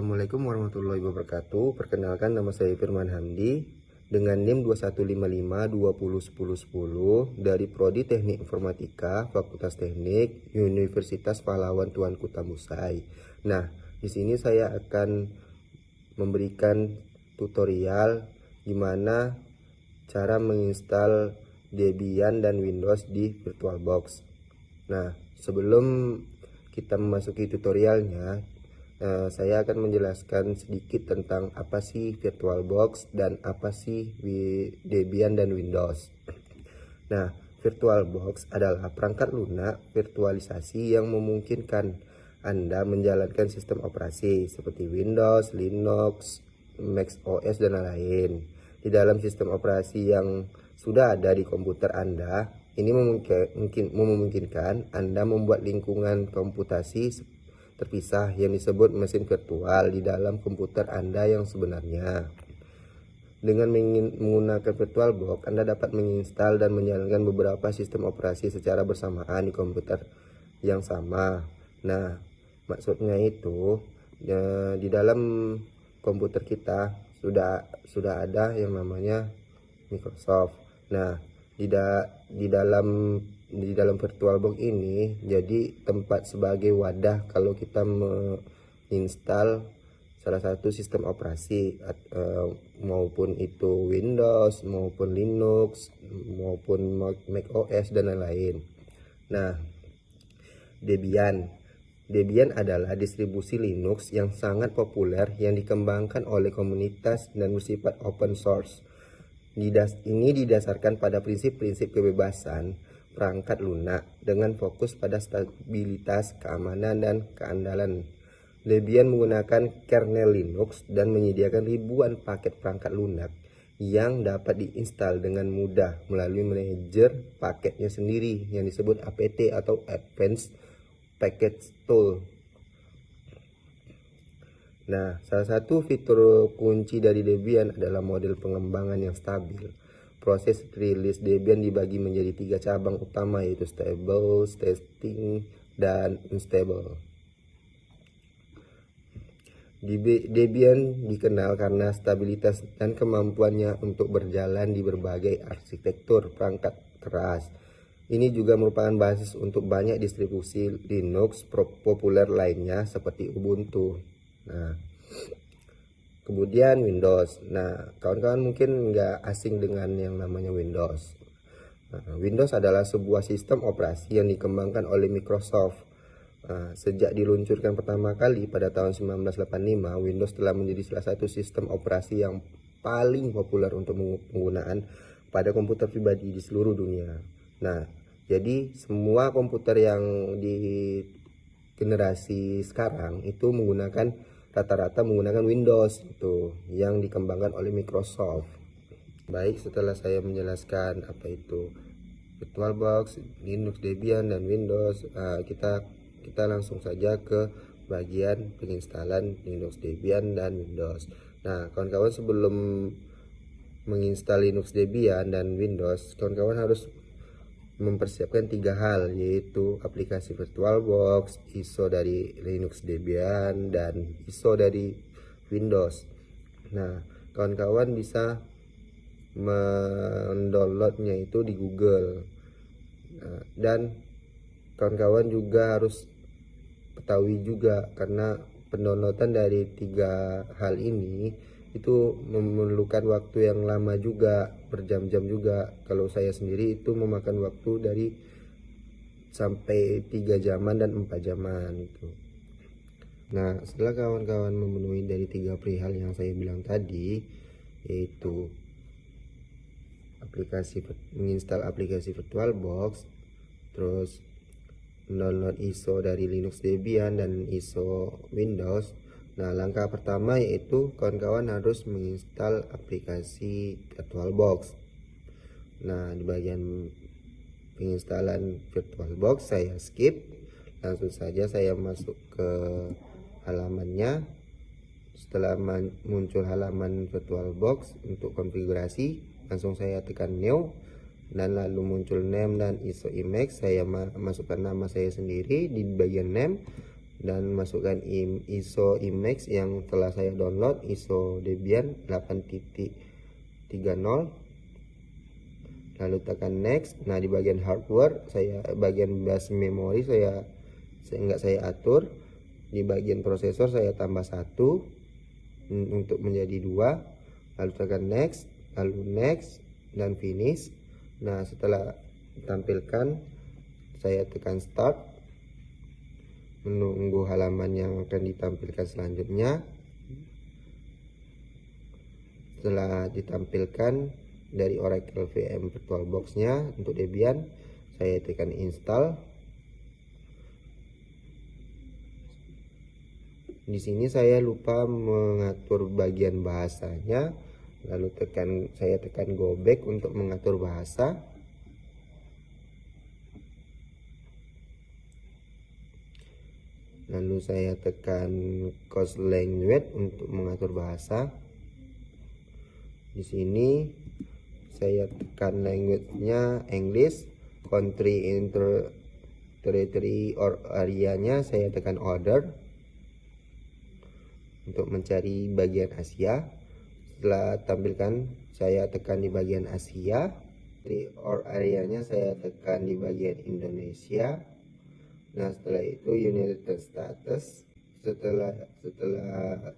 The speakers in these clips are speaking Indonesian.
Assalamualaikum warahmatullahi wabarakatuh. Perkenalkan, nama saya Firman Hamdi dengan NIM 2155201010 dari Prodi Teknik Informatika Fakultas Teknik Universitas Pahlawan Tuanku Tembusai. Nah, di sini saya akan memberikan tutorial gimana cara menginstal Debian dan Windows di VirtualBox. Nah, sebelum kita memasuki tutorialnya, saya akan menjelaskan sedikit tentang apa sih VirtualBox dan apa sih Debian dan Windows. Nah, VirtualBox adalah perangkat lunak virtualisasi yang memungkinkan Anda menjalankan sistem operasi seperti Windows, Linux, Mac OS, dan lain-lain di dalam sistem operasi yang sudah ada di komputer Anda. Ini memungkinkan Anda membuat lingkungan komputasi terpisah yang disebut mesin virtual di dalam komputer Anda yang sebenarnya. Dengan menggunakan VirtualBox, Anda dapat menginstal dan menjalankan beberapa sistem operasi secara bersamaan di komputer yang sama. Nah, maksudnya itu di dalam komputer kita sudah ada yang namanya Microsoft. Nah, di dalam VirtualBox ini jadi tempat sebagai wadah kalau kita menginstal salah satu sistem operasi, maupun itu Windows maupun Linux maupun Mac OS dan lain-lain. Nah, Debian adalah distribusi Linux yang sangat populer yang dikembangkan oleh komunitas dan bersifat open source. Ini didasarkan pada prinsip-prinsip kebebasan perangkat lunak dengan fokus pada stabilitas, keamanan, dan keandalan. Debian menggunakan kernel Linux dan menyediakan ribuan paket perangkat lunak yang dapat diinstal dengan mudah melalui manajer paketnya sendiri yang disebut APT atau Advanced Package Tool. Nah, salah satu fitur kunci dari Debian adalah model pengembangan yang stabil. Proses rilis Debian dibagi menjadi 3 cabang utama, yaitu stable, testing, dan unstable. Debian dikenal karena stabilitas dan kemampuannya untuk berjalan di berbagai arsitektur perangkat keras. Ini juga merupakan basis untuk banyak distribusi Linux populer lainnya seperti Ubuntu. Nah, kemudian Windows. Nah, kawan-kawan mungkin nggak asing dengan yang namanya Windows. Nah, Windows adalah sebuah sistem operasi yang dikembangkan oleh Microsoft. Sejak diluncurkan pertama kali pada tahun 1985, Windows telah menjadi salah satu sistem operasi yang paling populer untuk penggunaan pada komputer pribadi di seluruh dunia. Nah, jadi semua komputer yang di generasi sekarang itu rata-rata menggunakan Windows itu yang dikembangkan oleh Microsoft. Baik, setelah saya menjelaskan apa itu VirtualBox, Linux, Debian, dan Windows, kita langsung saja ke bagian penginstalan Linux, Debian, dan Windows. Nah, kawan-kawan, sebelum menginstal Linux, Debian, dan Windows, kawan-kawan harus mempersiapkan 3 hal, yaitu aplikasi VirtualBox, ISO dari Linux, Debian, dan ISO dari Windows. Nah, kawan-kawan bisa mendownloadnya itu di Google. Nah, dan kawan-kawan juga harus ketahui juga, karena pendownloadan dari 3 hal ini itu memerlukan waktu yang lama juga, berjam-jam juga. Kalau saya sendiri itu memakan waktu dari sampai 3 jaman dan 4 jaman gitu. Nah, setelah kawan-kawan memenuhi dari 3 perihal yang saya bilang tadi, yaitu menginstal aplikasi VirtualBox, terus download ISO dari Linux, Debian, dan ISO Windows. Nah, langkah pertama yaitu kawan-kawan harus menginstal aplikasi VirtualBox. Nah, di bagian penginstalan VirtualBox saya skip, langsung saja saya masuk ke halamannya. Setelah muncul halaman VirtualBox untuk konfigurasi, langsung saya tekan new, dan lalu muncul name dan ISO image. Saya masukkan nama saya sendiri di bagian name. dan masukkan ISO image yang telah saya download, ISO Debian 8.30. Lalu tekan next. Nah, di bagian hardware bagian bus memory saya atur. Di bagian prosesor saya tambah 1 untuk menjadi 2. Lalu tekan next, lalu next dan finish. Nah, setelah ditampilkan saya tekan start, menunggu halaman yang akan ditampilkan selanjutnya. Setelah ditampilkan dari Oracle VM VirtualBox nya untuk Debian, saya tekan install. Di sini saya lupa mengatur bagian bahasanya, lalu saya tekan go back untuk mengatur bahasa. Lalu saya tekan Choose Language untuk mengatur bahasa. Di sini saya tekan language-nya English, country, territory or area-nya saya tekan order untuk mencari bagian Asia. Setelah tampilkan saya tekan di bagian Asia, di or area-nya saya tekan di bagian Indonesia. Nah, setelah itu United Status. Setelah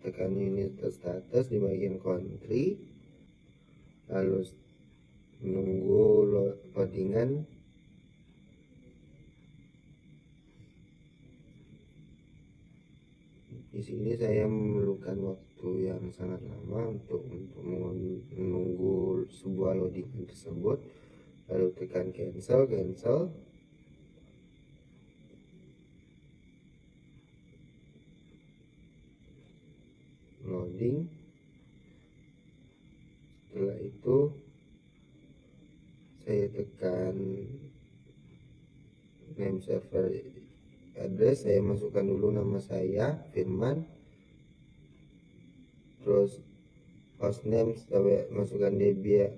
tekan United Status di bagian country, lalu menunggu loadingan. Di sini saya memerlukan waktu yang sangat lama untuk menunggu sebuah loadingan tersebut. Lalu tekan cancel. Loading. Setelah itu saya tekan name server address, saya masukkan dulu nama saya Firman, terus hostname saya masukkan Debian,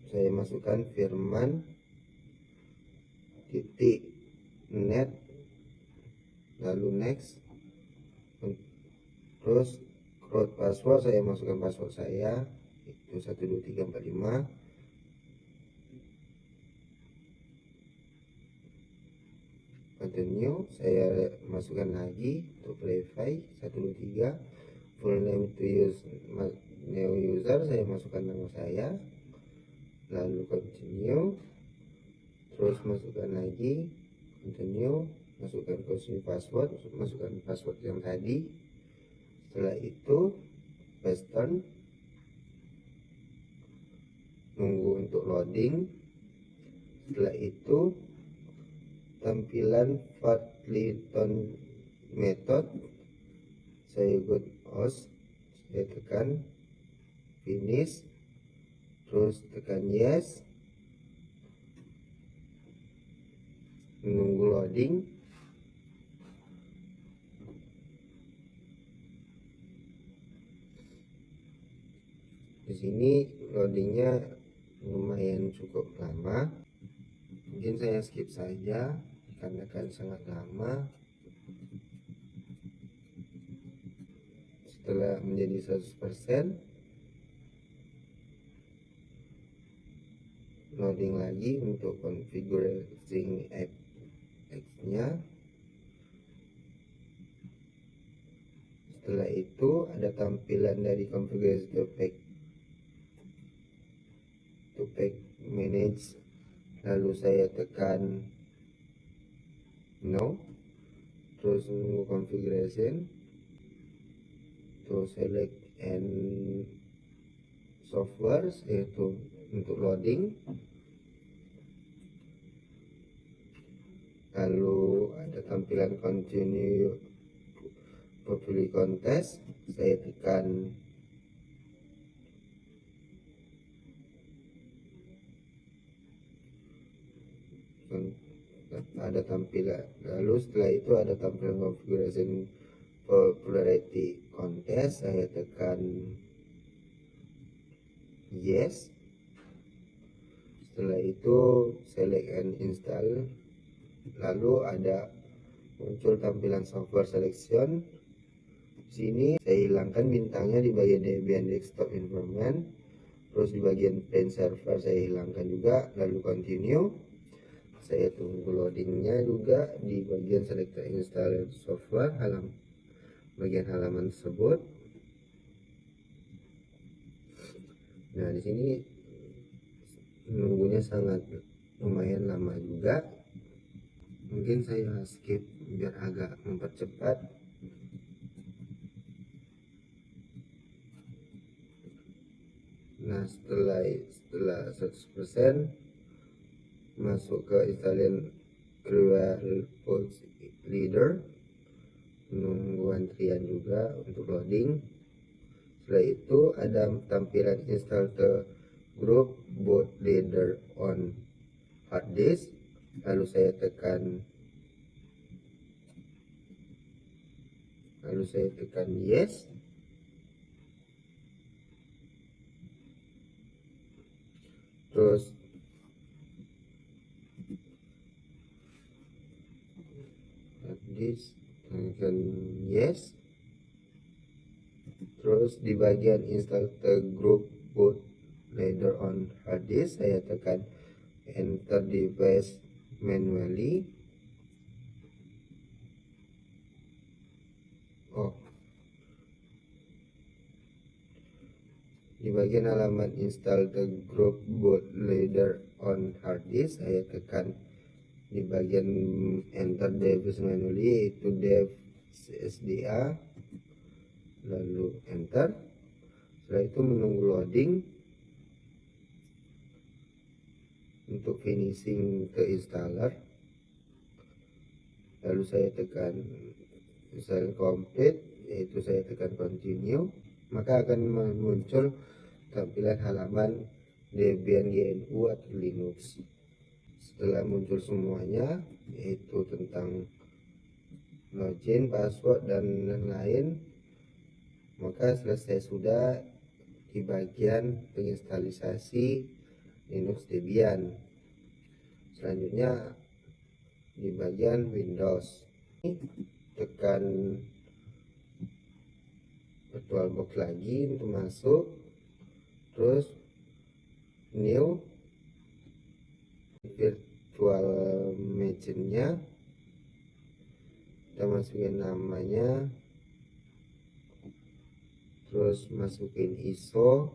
saya masukkan firman.net, lalu next, terus root password saya masukkan password saya itu 12345. Continue, saya masukkan lagi untuk verify 123. Full name to use new user, saya masukkan nama saya, lalu continue, terus masukkan lagi, continue, masukkan kunci password, masukkan password yang tadi. Setelah itu western, nunggu untuk loading. Setelah itu tampilan Fatliton method, saya ikut host, saya tekan finish, terus tekan yes, menunggu loading. Di sini loadingnya lumayan cukup lama, mungkin saya skip saja karena kan sangat lama. Setelah menjadi 100%, loading lagi untuk configuring X-nya. Setelah itu ada tampilan dari configuration to pack manage, lalu saya tekan no, terus menunggu configuration, terus select and software, yaitu untuk loading. Lalu ada tampilan continue populi contest, saya tekan ada tampilan, lalu setelah itu ada tampilan configuration popularity contest, saya tekan yes. Setelah itu select and install, lalu ada muncul tampilan software selection. Di sini saya hilangkan bintangnya di bagian Debian desktop environment, terus di bagian print server saya hilangkan juga, lalu continue. Saya tunggu loadingnya juga di bagian selector install software, bagian halaman tersebut. Nah, di sini nunggunya sangat lumayan lama juga. Mungkin saya skip biar agak mempercepat. Nah, setelah 100% masuk ke installing Create Pulse Leader, menunggu antrian juga untuk loading. Setelah itu ada tampilan install the group boot leader on hard disk, lalu saya tekan yes. Terus hard disk, tekan yes. Terus di bagian install the group boot leader on hard disk, saya tekan enter device manually. Di bagian halaman install the group boot leader on hard disk, saya tekan di bagian enter device manually, itu dev csda, lalu enter. Setelah itu menunggu loading untuk finishing ke installer, lalu saya tekan install complete, yaitu saya tekan continue, maka akan muncul tampilan halaman Debian GNU atau Linux. Setelah muncul semuanya, yaitu tentang login, password, dan lain-lain, maka selesai sudah di bagian penginstalisasi Linux Debian. Selanjutnya di bagian Windows, tekan virtual box lagi untuk masuk, terus new virtual machine-nya, kita masukin namanya, terus masukin ISO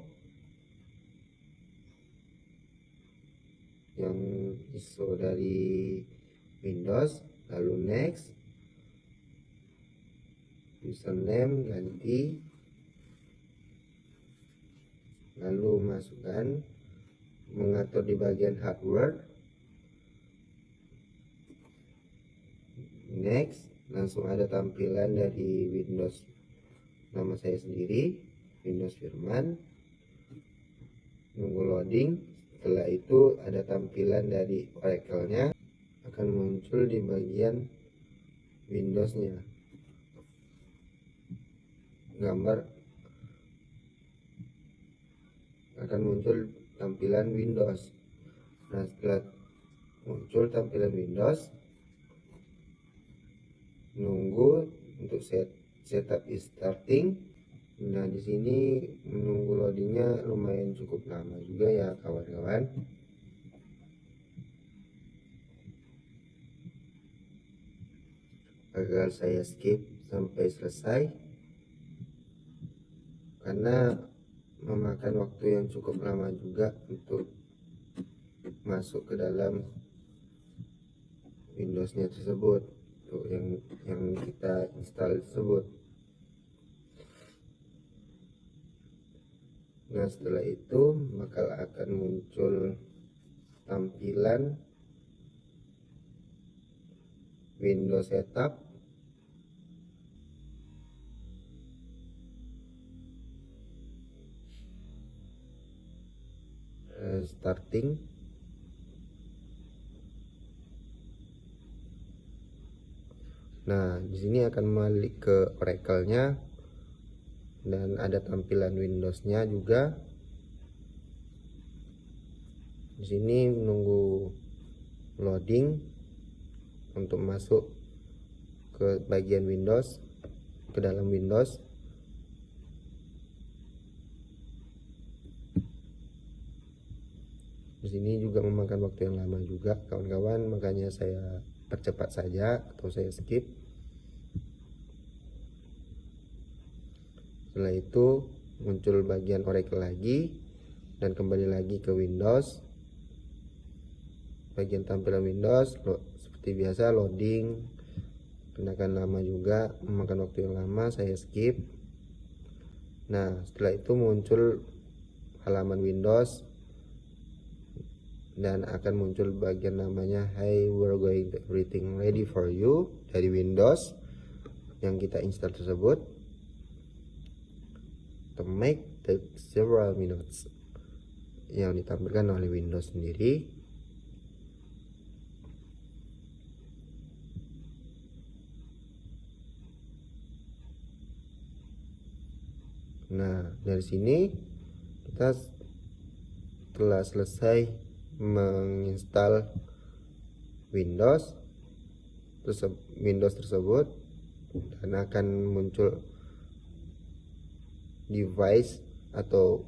yang ISO dari Windows, lalu next. Username ganti, lalu masukkan, mengatur di bagian hardware, next. Langsung ada tampilan dari Windows, nama saya sendiri, Windows Firman. Nunggu loading. Setelah itu ada tampilan dari Oracle-nya, akan muncul di bagian Windows-nya, gambar akan muncul tampilan Windows. Nah, setelah muncul tampilan Windows, nunggu untuk setup is starting. Nah, di sini menunggu loadingnya lumayan cukup lama juga ya kawan-kawan. Agar saya skip sampai selesai, karena memakan waktu yang cukup lama juga untuk masuk ke dalam Windows-nya tersebut, untuk yang kita install tersebut. Nah, setelah itu bakal akan muncul tampilan Windows Setup. Starting. Nah, di sini akan balik ke Oracle-nya dan ada tampilan Windows-nya juga. Di sini menunggu loading untuk masuk ke bagian Windows, ke dalam Windows. Di sini juga memakan waktu yang lama juga kawan-kawan, makanya saya percepat saja atau saya skip. Setelah itu muncul bagian Oracle lagi dan kembali lagi ke Windows. Bagian tampilan Windows seperti biasa loading, kenakan lama juga, memakan waktu yang lama, saya skip. Nah, setelah itu muncul halaman Windows dan akan muncul bagian namanya "Hey, we're going to everything ready for you" dari Windows yang kita install tersebut. To make the several minutes yang ditampilkan oleh Windows sendiri. Nah, dari sini kita telah selesai menginstal Windows tersebut dan akan muncul device atau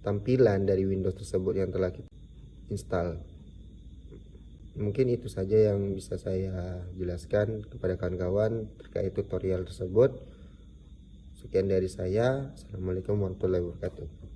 tampilan dari Windows tersebut yang telah kita install. Mungkin itu saja yang bisa saya jelaskan kepada kawan-kawan terkait tutorial tersebut. Sekian dari saya. Assalamualaikum warahmatullahi wabarakatuh.